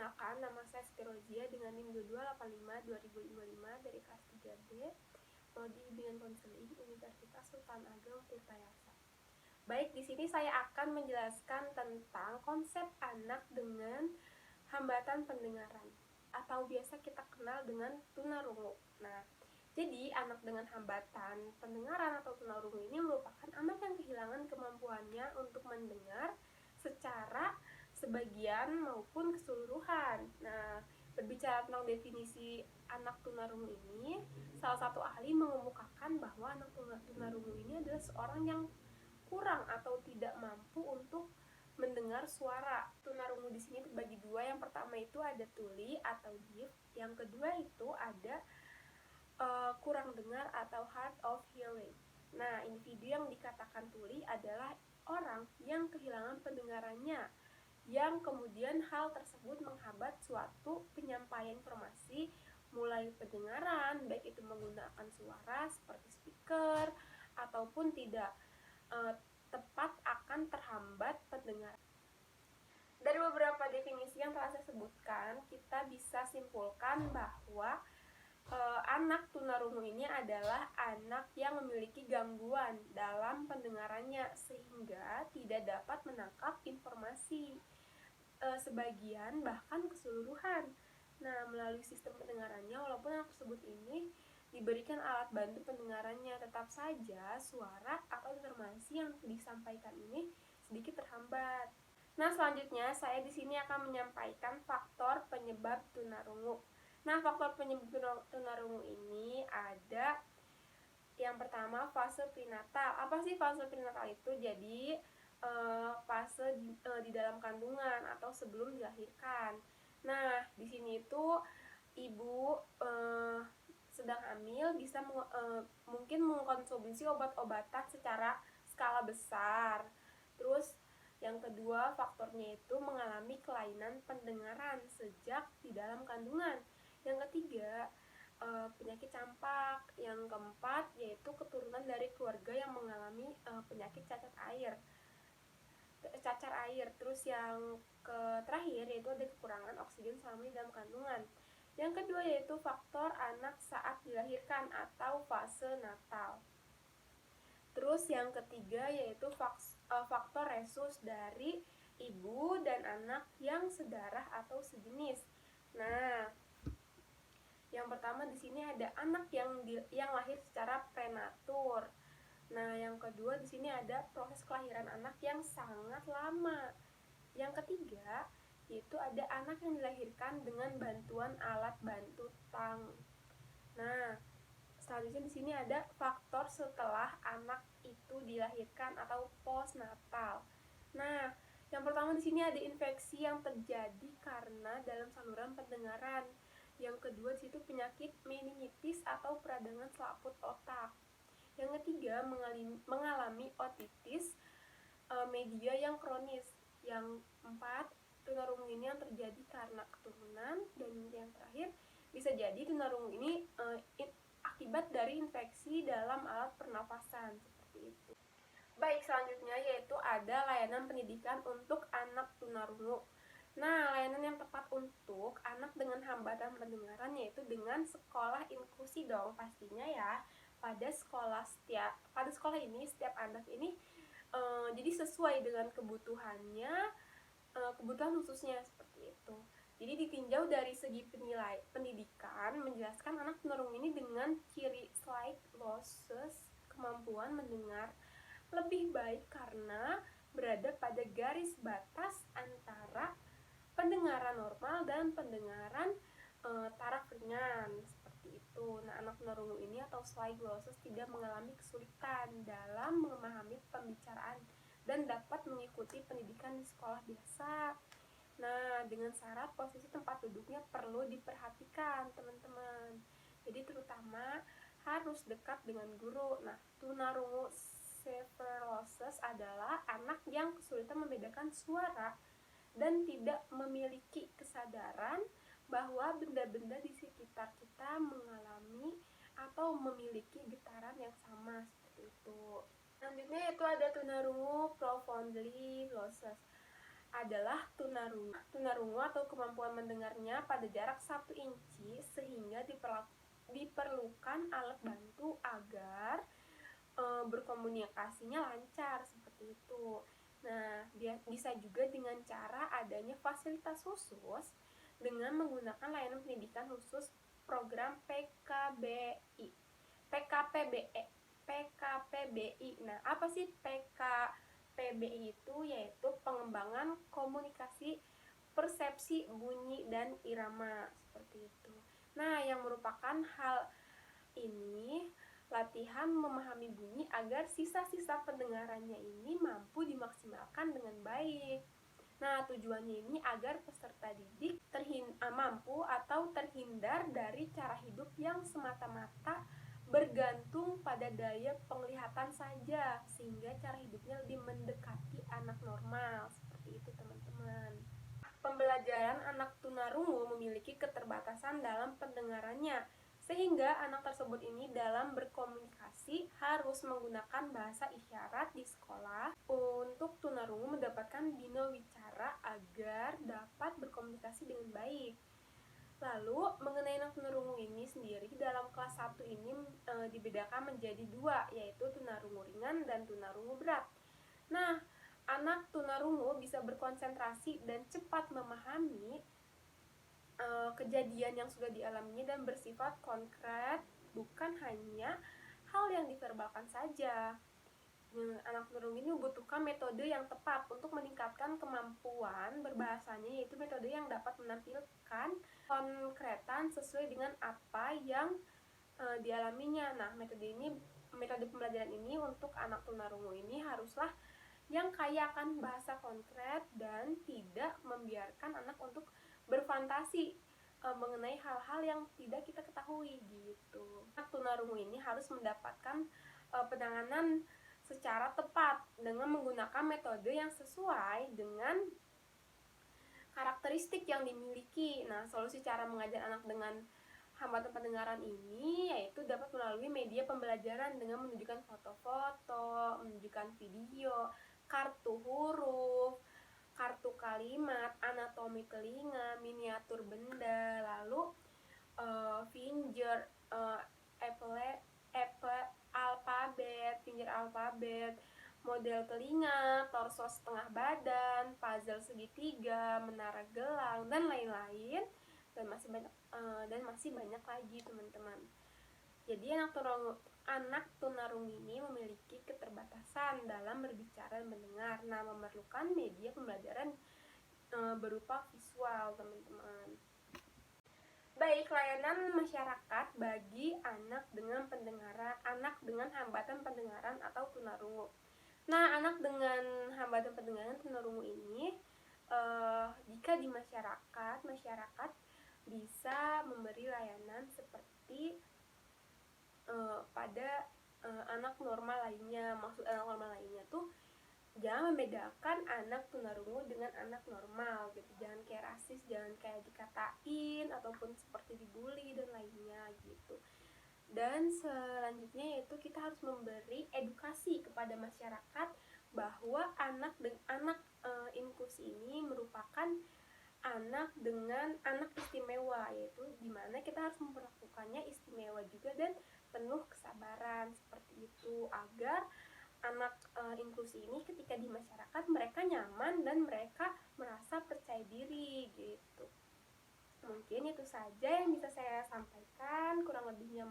Perkenalkan, nama saya Siti Rozia dengan NIM 2285-2055 dari kelas 3B, Prodi Bimbingan Konseling Universitas Sultan Ageng Tirtayasa. Baik, di sini saya akan menjelaskan tentang konsep anak dengan hambatan pendengaran atau biasa kita kenal dengan tunarungu. Nah, jadi anak dengan hambatan pendengaran atau tunarungu ini merupakan anak yang kehilangan kemampuannya untuk mendengar secara sebagian maupun keseluruhan. Nah, berbicara tentang definisi anak tunarungu ini, salah satu ahli mengemukakan bahwa anak tunarungu ini adalah seorang yang kurang atau tidak mampu untuk mendengar suara. Tunarungu di sini terbagi dua. Yang pertama itu ada tuli atau deaf, yang kedua itu ada kurang dengar atau hard of hearing. Nah, individu yang dikatakan tuli adalah orang yang kehilangan pendengarannya, yang kemudian hal tersebut menghambat suatu penyampaian informasi, mulai pendengaran, baik itu menggunakan suara seperti speaker ataupun tidak tepat akan terhambat pendengaran. Dari beberapa definisi yang telah saya sebutkan, kita bisa simpulkan bahwa anak tunarungu ini adalah anak yang memiliki gangguan dalam pendengarannya sehingga tidak dapat menangkap informasi sebagian bahkan keseluruhan. Nah, melalui sistem pendengarannya, walaupun anak tersebut ini diberikan alat bantu pendengarannya, tetap saja suara atau informasi yang disampaikan ini sedikit terhambat. Nah, selanjutnya saya di sini akan menyampaikan faktor penyebab tunarungu. Nah, faktor penyebab tunarungu ini ada yang pertama fase prenatal. Apa sih fase prenatal itu? Jadi fase di dalam kandungan atau sebelum dilahirkan. Nah, di sini itu ibu sedang hamil bisa mungkin mengkonsumsi obat-obatan secara skala besar. Terus yang kedua faktornya itu mengalami kelainan pendengaran sejak di dalam kandungan. Yang ketiga penyakit campak. Yang keempat yaitu keturunan dari keluarga yang mengalami penyakit cacar air. Terus yang terakhir yaitu ada kekurangan oksigen selama di dalam kandungan. Yang kedua yaitu faktor anak saat dilahirkan atau fase natal. Terus yang ketiga yaitu faktor resus dari ibu dan anak yang sedarah atau sejenis. Nah, yang pertama di sini ada anak yang lahir secara prematur. Nah, yang kedua di sini ada proses kelahiran anak yang sangat lama. Yang ketiga yaitu ada anak yang dilahirkan dengan bantuan alat bantu tang. Nah, selanjutnya di sini ada faktor setelah anak itu dilahirkan atau postnatal. Nah, yang pertama di sini ada infeksi yang terjadi karena dalam saluran pendengaran. Yang kedua di situ penyakit meningitis atau peradangan selaput otak. Yang ketiga mengalami otitis media yang kronis. Yang empat, tunarungu ini yang terjadi karena keturunan. Dan yang terakhir bisa jadi tunarungu ini akibat dari infeksi dalam alat pernafasan seperti itu. Baik, selanjutnya yaitu ada layanan pendidikan untuk anak tunarungu. Nah, layanan yang tepat untuk anak dengan hambatan pendengaran yaitu dengan sekolah inklusi dong pastinya ya. Pada sekolah ini setiap anak ini jadi sesuai dengan kebutuhannya, kebutuhan khususnya seperti itu. Jadi ditinjau dari segi pendidikan, menjelaskan anak tunarungu ini dengan ciri slight losses, kemampuan mendengar lebih baik karena berada pada garis batas antara pendengaran normal dan pendengaran taraf ringan seperti itu. Nah, anak tunarungu ini atau slight glosses tidak mengalami kesulitan dalam memahami pembicaraan dan dapat mengikuti pendidikan di sekolah biasa. Nah, dengan syarat posisi tempat duduknya perlu diperhatikan, teman-teman. Jadi terutama harus dekat dengan guru. Nah, tunarungu severe losses adalah anak yang kesulitan membedakan suara dan tidak memiliki kesadaran bahwa benda-benda di sekitar kita mengalami atau memiliki getaran yang sama seperti itu. Selanjutnya yaitu ada tunarungu profoundly losses adalah tunarungu atau kemampuan mendengarnya pada jarak 1 inci, sehingga diperlukan alat bantu agar berkomunikasinya lancar seperti itu. Nah, bisa juga dengan cara adanya fasilitas khusus dengan menggunakan layanan pendidikan khusus program PKPBI. Nah, apa sih PKPBI itu? Yaitu pengembangan komunikasi persepsi bunyi dan irama seperti itu. Nah, yang merupakan hal ini latihan memahami bunyi agar sisa-sisa pendengarannya ini mampu dimaksimalkan dengan baik. Nah, tujuannya ini agar peserta didik mampu atau terhindar dari cara hidup yang semata-mata bergantung pada daya penglihatan saja, sehingga cara hidupnya lebih mendekati anak normal. Seperti itu, teman-teman. Pembelajaran anak tunarungu memiliki keterbatasan dalam pendengarannya, sehingga anak tersebut ini dalam berkomunikasi harus menggunakan bahasa isyarat di sekolah. Untuk tunarungu mendapatkan bina wicara agar dapat berkomunikasi dengan baik. Lalu mengenai anak tunarungu ini sendiri, dalam kelas 1 ini dibedakan menjadi 2, yaitu tunarungu ringan dan tunarungu berat. Nah, anak tunarungu bisa berkonsentrasi dan cepat memahami kejadian yang sudah dialaminya dan bersifat konkret, bukan hanya hal yang diverbalkan saja. Anak tunarungu ini membutuhkan metode yang tepat untuk meningkatkan kemampuan berbahasanya, yaitu metode yang dapat menampilkan konkretan sesuai dengan apa yang dialaminya. Nah, metode pembelajaran ini untuk anak tunarungu ini haruslah yang kaya akan bahasa konkret dan tidak membiarkan anak untuk berfantasi mengenai hal-hal yang tidak kita ketahui gitu. Anak tunarungu ini harus mendapatkan penanganan secara tepat dengan menggunakan metode yang sesuai dengan karakteristik yang dimiliki. Nah, solusi cara mengajar anak dengan hambatan pendengaran ini yaitu dapat melalui media pembelajaran dengan menunjukkan foto-foto, menunjukkan video, kartu huruf, kartu kalimat, anatomi telinga, miniatur benda, lalu finger alfabet, model telinga, torso setengah badan, puzzle segitiga, menara gelang, dan lain-lain, dan masih banyak lagi, teman-teman. Jadi anak tunarungu ini memiliki keterbatasan dalam berbicara dan mendengar. Nah, memerlukan media pembelajaran berupa visual, teman-teman. Baik, layanan masyarakat bagi anak dengan hambatan pendengaran atau tunarungu. Nah, anak dengan hambatan pendengaran tunarungu ini jika di masyarakat bisa memberi layanan seperti pada anak normal lainnya. Maksud anak normal lainnya tuh jangan membedakan anak tunarungu dengan anak normal gitu. Jangan kayak rasis, jangan kayak dikatain ataupun seperti dibully dan lainnya gitu. Dan selanjutnya yaitu kita harus memberi edukasi kepada masyarakat bahwa anak inklusi ini merupakan anak istimewa, yaitu dimana kita harus memperlakukannya istimewa juga dan penuh kesabaran seperti itu, agar anak inklusi ini ketika di masyarakat mereka nyaman dan mereka merasa percaya diri gitu. Mungkin itu saja yang bisa saya sampaikan, kurang lebihnya